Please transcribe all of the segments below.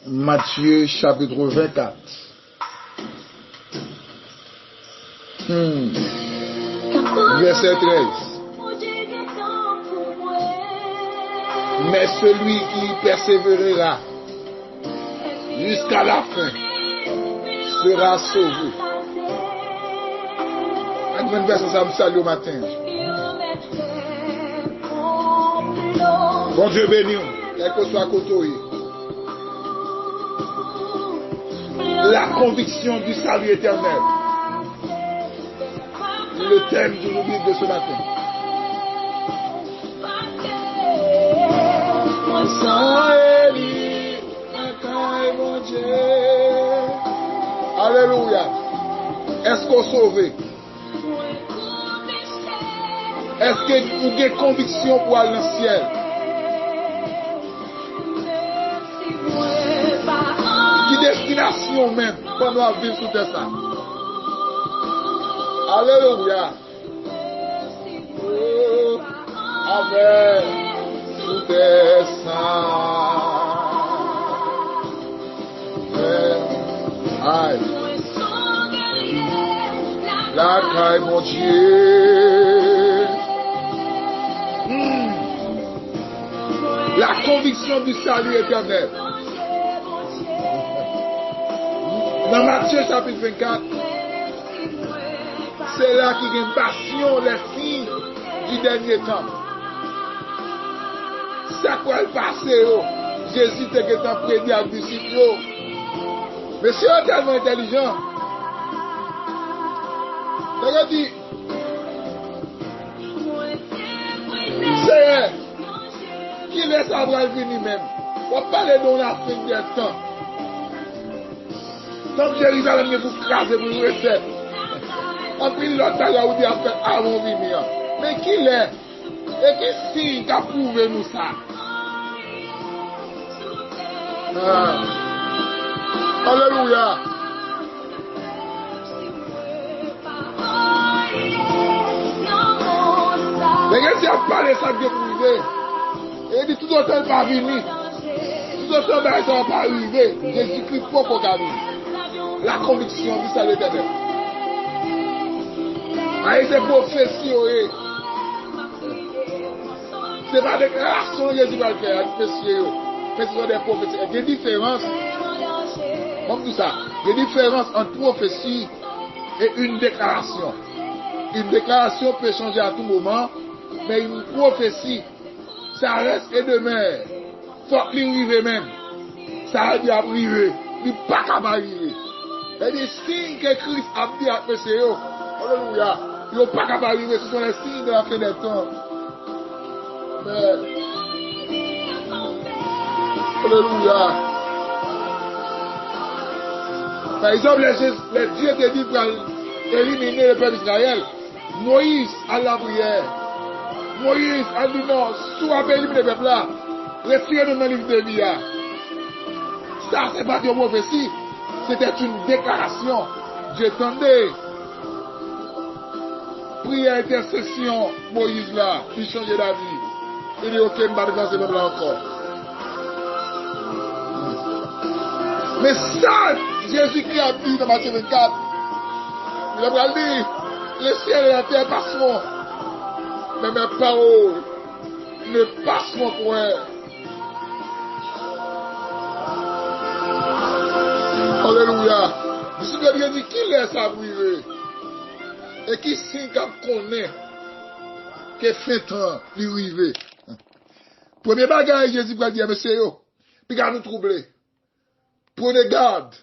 Matthieu chapitre 24. Verset 13. Mais celui qui persévérera jusqu'à la fin sera sauvé. Un verset, ça me salue au matin. Bon Dieu béni, quel que soit côté. La conviction du salut éternel. Le thème de nos livres de ce matin. Alléluia. Est-ce qu'on sauvé? Est-ce que vous avez conviction pour aller dans le ciel? Qui destination même pour nous vivre sous terre ça? Alléluia. Oh, avec sous terre ça. Aïe. La caille mon Dieu. La conviction du salut éternel. Dans Matthieu chapitre 24, c'est là qu'il y a une passion, les signes du dernier temps. C'est quoi le passé? Jésus était prédit à disciples. Mais c'est tellement intelligent. Il dit, c'est qui laisse Abraham venir même. On va parler dans la fin des temps. Tant que Jérusalem est pour craser, pour nous rester. En plus, l'autre bagarre où dit après avant venir. Mais qui l'est? Et qui signe qui a prouvé nous ça? Alléluia. Les gars, si on parle ça de prouver, et dit tout autant pas venir. Tout autant ça va pas arriver. Jésus-Christ faut qu'on gagne. La conviction du salut éternel. Avec ces prophéties, c'est pas des déclarations que Jésus va le faire, mais ce sont des prophéties. Il y a des différences. Comme tout ça, il y a des différences entre prophétie et une déclaration. Une déclaration peut changer à tout moment, mais une prophétie, ça reste et demain. Faut que arrive même. Ça a dit à arriver. Il n'est pas capable d'arriver. Il y a des signes que Christ a dit à Monsieur. Alléluia. Il n'est pas capable d'arriver. Ce sont les signes de la fin des temps. Mais, alléluia. Par exemple, les dieux te disent pour éliminer le peuple d'Israël. Moïse à la prière. Moïse a dit non, si vous avez éliminé le peuple là, retirez-nous dans le livre de vie. Ça, c'est pas une prophétie. C'était une déclaration. Dieu tendait. Prière, intercession, Moïse là, qui changeait la vie. Il dit ok, je ne vais pas faire ce peuple là encore. Mais ça, Jésus-Christ a dit dans Matthieu 24, il a dit, le ciel et la terre passeront, mais mes paroles ne passeront point. Alléluia. Je suis bien dit, qui laisse à brûler? Et qui signe qu'on connaît que fin temps lui arrive? Premier bagage, Jésus va dire, monsieur, puis nous troubler. Prenez garde.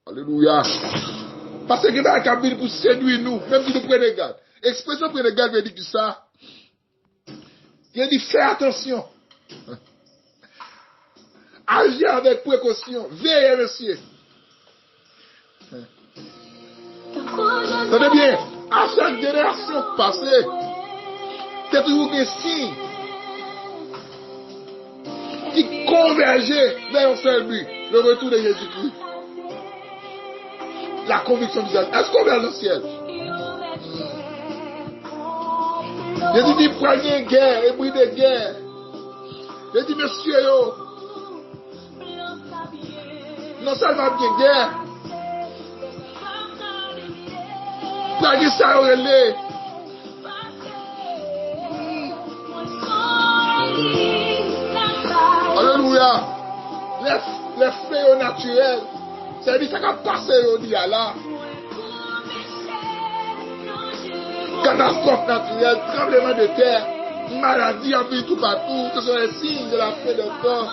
Alléluia. Parce que il y a un pour séduire nous, même si nous prenons garde. Expression prenez garde veut dire que ça. Il dit fais attention. Agis avec précaution. Veillez, monsieur. Tenez bien, à chaque génération passée, c'est toujours des signes qui convergeait vers un seul but, le retour de Jésus-Christ. La conviction du ciel. Est-ce qu'on verra le ciel? Jésus dit, prenez guerre et bruit de guerre. Je dis, monsieur, yo, non seulement bien guerre, pas ça au relais. Alléluia. Les fléaux naturels, c'est-à-dire ça va passer au dia là. Catastrophe naturelle, tremblement de terre, maladie en vie tout partout, ce sont les signes de la fin de temps.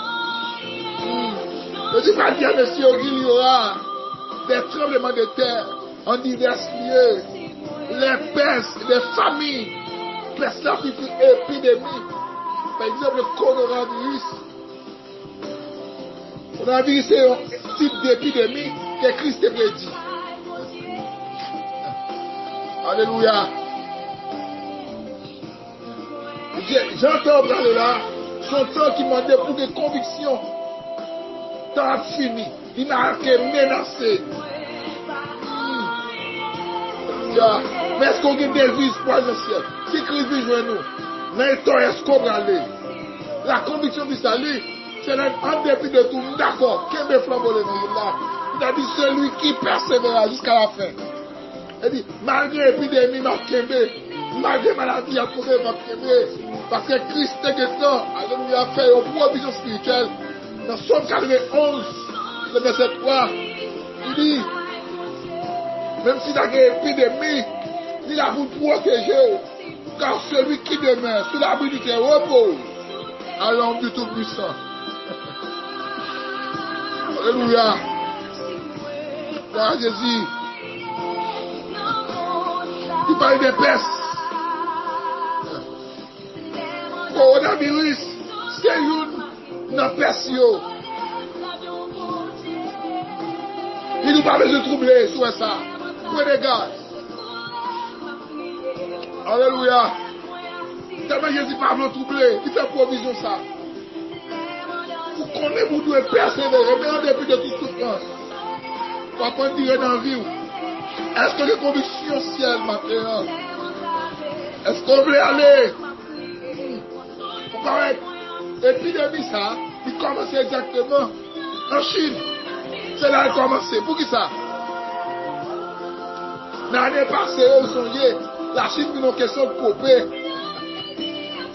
Je dis pas dire, monsieur, qu'il y aura des tremblements de terre en divers lieux, les pestes, les familles, pestes scientifiques, épidémies, par exemple le coronavirus. Le coronavirus c'est un type d'épidémie que Christ a prédit. Alléluia. J'entends parler là, son temps qui m'a demandé pour des convictions. Temps fini. Il m'a menacé. Mais est-ce qu'on a des vies potentielles? Si Christ veut jouer nous, mais est-ce qu'on va aller? La conviction du salut, c'est en dépit de tout. D'accord, qu'est-ce que flambeau le là? Il a dit celui qui persévérera jusqu'à la fin. Il dit, malgré l'épidémie, malgré maladie, à trouver ma parce que Christ est temps, alléluia, fait une provision spirituelle. Dans Somme 91, le verset 3, il dit, même si il y a une épidémie, il a vous protéger, car celui qui demeure sous l'abri du terre repose à l'ombre du Tout-Puissant. Alléluia. Dans Jésus, il parle des pestes. Coronavirus, c'est une peste. Il nous parle de troubler sur ça. Prenez garde. Alléluia. Tellement Jésus parle de troubler, il fait provision ça. Pour qu'on ait vous devez persévérer, mais en dépit de toute souffrance. Pour qu'on dirait dans la vie. Est-ce que les convictions ciel maintenant? Est-ce qu'on veut aller? Pour paraître, l'épidémie ça, il commence exactement en Chine. C'est là qu'il commence. Pour qui ça? L'année passée, vous songez, la Chine qui a une question de couper.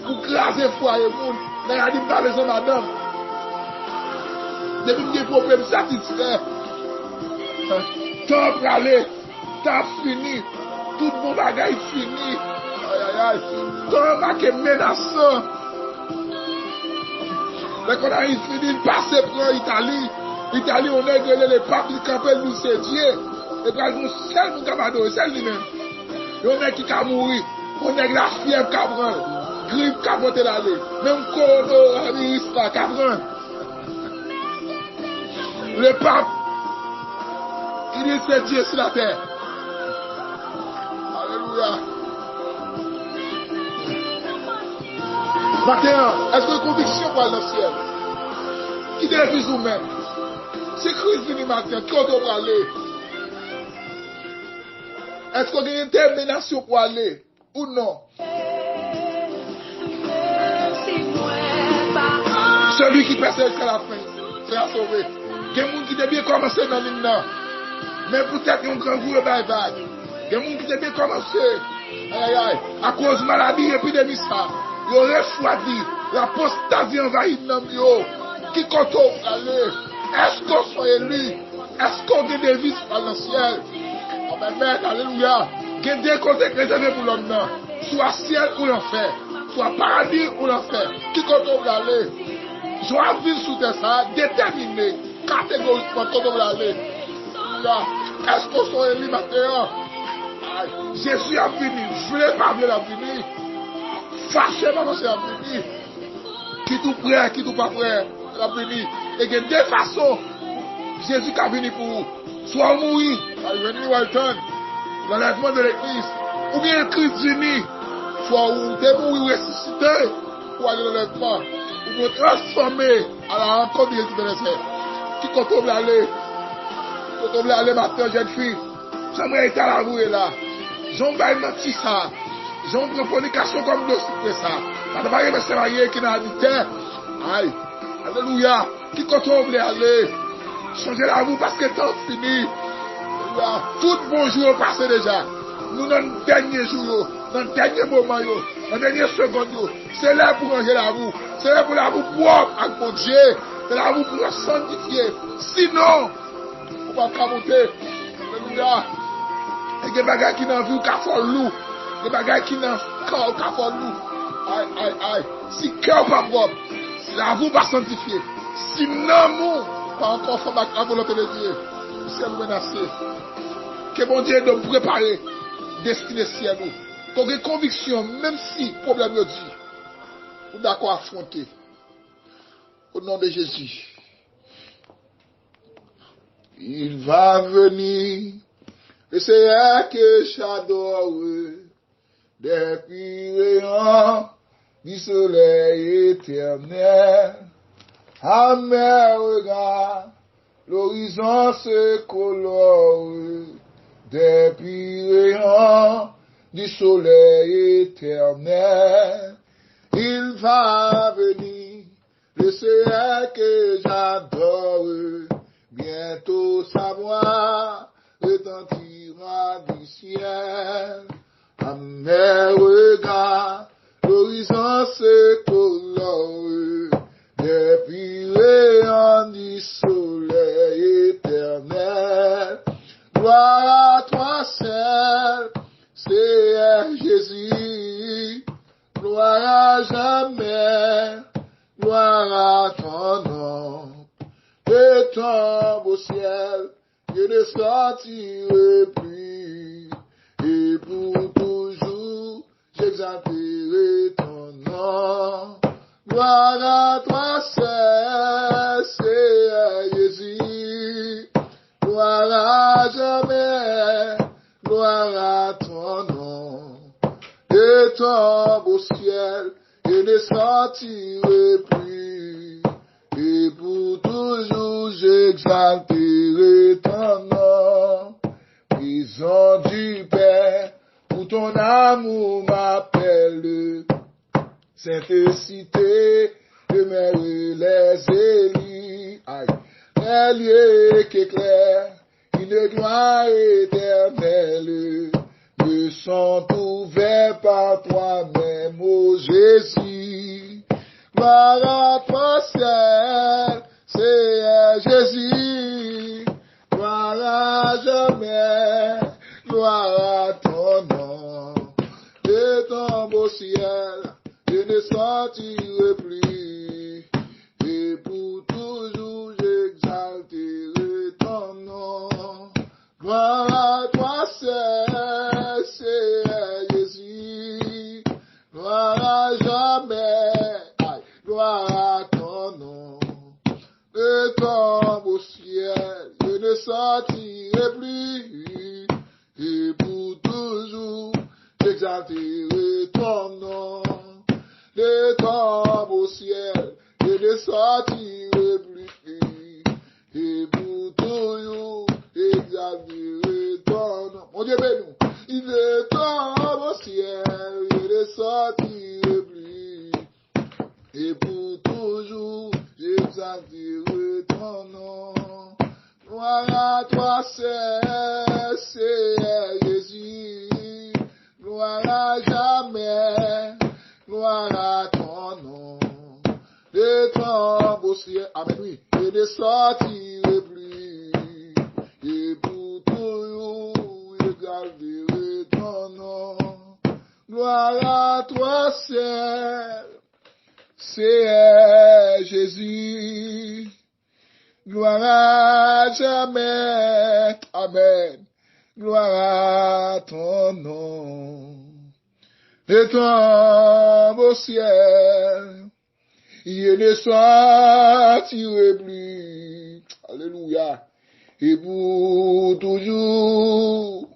Pour craser le foyer, mais il a dit pas besoin madame. Depuis que les problèmes satisfaits, temps pour aller, temps fini, tout mon bagage fini. Temps qui est menaçant. Mais quand on a fini de passer pour l'Italie, l'Italie, on a grillé les papes qui campent nous c'est Dieu. Et puis, nous seul nous camarades, c'est lui-même. Et on a qui a mouru, on a la fièvre qui a pris, grippe qui a monté l'aller, même coronavirus qui a pris. Le pape, il est c'est Dieu sur la terre. Alléluia. Maintenant, est-ce que conviction pour aller dans le ciel? Qui devient vous-même? C'est Christ venu matin, qui on doit aller? Est-ce qu'on a une détermination pour aller? Ou non? Celui qui persévère jusqu'à la fin sera sauvé. Il y a des gens qui ont bien commencé dans l'hymne, mais peut-être un grand groupe de vague. Il y a des gens qui ont bien commencé. À cause de maladie, épidémie, ça. Ils ont refroidi. L'apostasie envahit dans le qui compte aller. Est-ce qu'on soit élu? Est-ce qu'on a des vies dans le ciel? Amen, alléluia. Il y a des côtés réservés pour l'homme. Soit ciel ou l'enfer. Soit paradis ou l'enfer. Qui compte aller? Joie vivre sous terre, ça, déterminé. Catégoriquement, quand on va aller. Est-ce qu'on soit élu maintenant? Jésus a fini. Je ne voulais pas venir venir. Fâché, maman, c'est à venir. Qui tout prêt, qui tout pas prêt, à venir. Et il y a deux façons. Jésus qui a venu pour vous. Soit mourir, l'enlèvement de l'église. Ou bien Christ venu. Soit vous devez mourir ressuscité. Pour aller dans l'enlèvement. Ou vous transformer à la rencontre de Jésus de l'Esprit. Qui compte aller? Quand on veut aller matin, jeune fille, j'aimerais être à la roue là. J'en vais mentir ça. J'en prends fornication comme dossier ça. Madame, c'est marié qui n'a habité. Aïe. Alléluia. Qui compte on voulait aller? Changer la roue parce que le temps fini. Alléluia. Tout bon jour passé déjà. Nous dans le dernier jour, dans le dernier moment, dans la dernière seconde, c'est là pour ranger la roue. C'est là pour la roue propre avec mon Dieu. C'est la roue pour la sanctifier. Sinon, on va pas monter. Alléluia. Et des bagages qui n'ont vu qu'à faire loup. Des bagages qui n'ont qu'à faire loup. Aïe, aïe, aïe. Si cœur pas propre, si la roue pas sanctifiée, si non, pas encore fait la volonté de Dieu, c'est menacé. Que bon Dieu doit préparer destiné ciel nous. Qu'on ait conviction, même si problème est dit, ou d'accord affronter. Au nom de Jésus. Il va venir, et c'est elle que j'adore, depuis rayons du soleil éternel. À mes regards, l'horizon se colore, depuis rayons du soleil éternel. Il va venir, le Seigneur que j'adore, bientôt sa voix retentira du ciel. À mes regards, l'horizon se colore, depuis rayons du soleil éternel. Gloire à toi seul, c'est Jésus. Gloire à jamais, gloire à ton nom. Et tombe au ciel, je ne sortirai plus. Et pour toujours, j'exalterai ton nom. Gloire à toi seul, c'est Jésus. Gloire à jamais, gloire à ton nom. Et tombe au ciel, je ne sortirai plus. Et pour toujours, j'exalterai ton nom. Prison du Père, où ton amour m'appelle. Sainte cité, demeure les élus. Aïe. Les lieux qu'éclaire une gloire éternelle. Me sont ouverts par toi-même, ô Jésus. Gloire à toi seul, c'est Jésus. Gloire à jamais, gloire à ton nom. Et tombe au ciel, je ne sortirai plus. Et pour toujours, j'exalterai ton nom. Gloire à toi seul, c'est Jésus. Gloire à jamais, gloire à ton nom. Et tombe au ciel, je ne sortirai plus. Et pour toujours, j'exalterai ton nom. Et tombe au ciel, je ne sortirai plus. Et pour toujours, j'exalterai ton nom. Mon Dieu, bénis-nous. Il est tombe au ciel, je ne sortirai plus. Et pour toujours, j'exalterai ton nom. Gloire à toi seul, c'est Jésus. Gloire à jamais, gloire à ton nom. Et tombe au ciel, amen, oui, je ne sortirai plus. Et pour toujours, j'exalterai ton nom. Gloire à toi seul, c'est Jésus. Gloire à jamais, amen. Gloire à ton nom. Et tombe au ciel, je ne sortirai plus. Alléluia. Et pour toujours,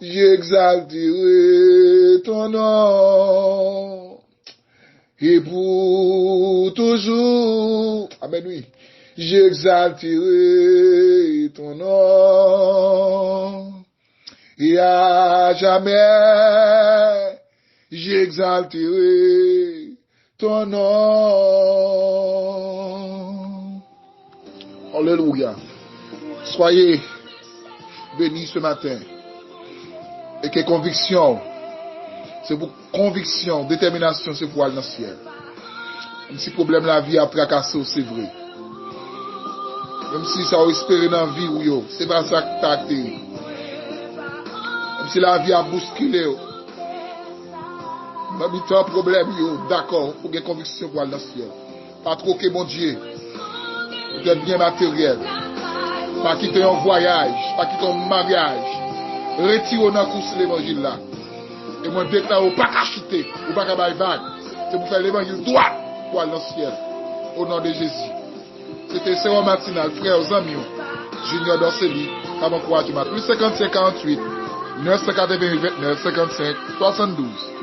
j'exalterai ton nom. Et pour toujours, amen, oui, j'exalterai ton nom. Et à jamais, j'exalterai ton nom. Alléluia. Soyez bénis ce matin. Et que conviction, c'est pour conviction, détermination, c'est pour aller dans le ciel. Même si le problème de la vie a fracassé, c'est vrai. Même si ça a espéré dans la vie, c'est pas ça que t'as été. Même si la vie a bousculé, même si tu as un problème, d'accord, il faut que conviction pour aller dans le ciel. Pas trop que mon Dieu, pour être bien matériel. Pas quitter un voyage, pas quitter un mariage. Retirez dans la course l'évangile là. Et moi, déclare, pas qu'à chuter, ou pas qu'à bailler. C'est pour faire l'évangile droit pour aller dans le ciel. Au nom de Jésus. C'était Séron Matinal, frères, amis, Junior Dorseli, Kabon Kouadjima, plus 55 48, 988 29 55 72.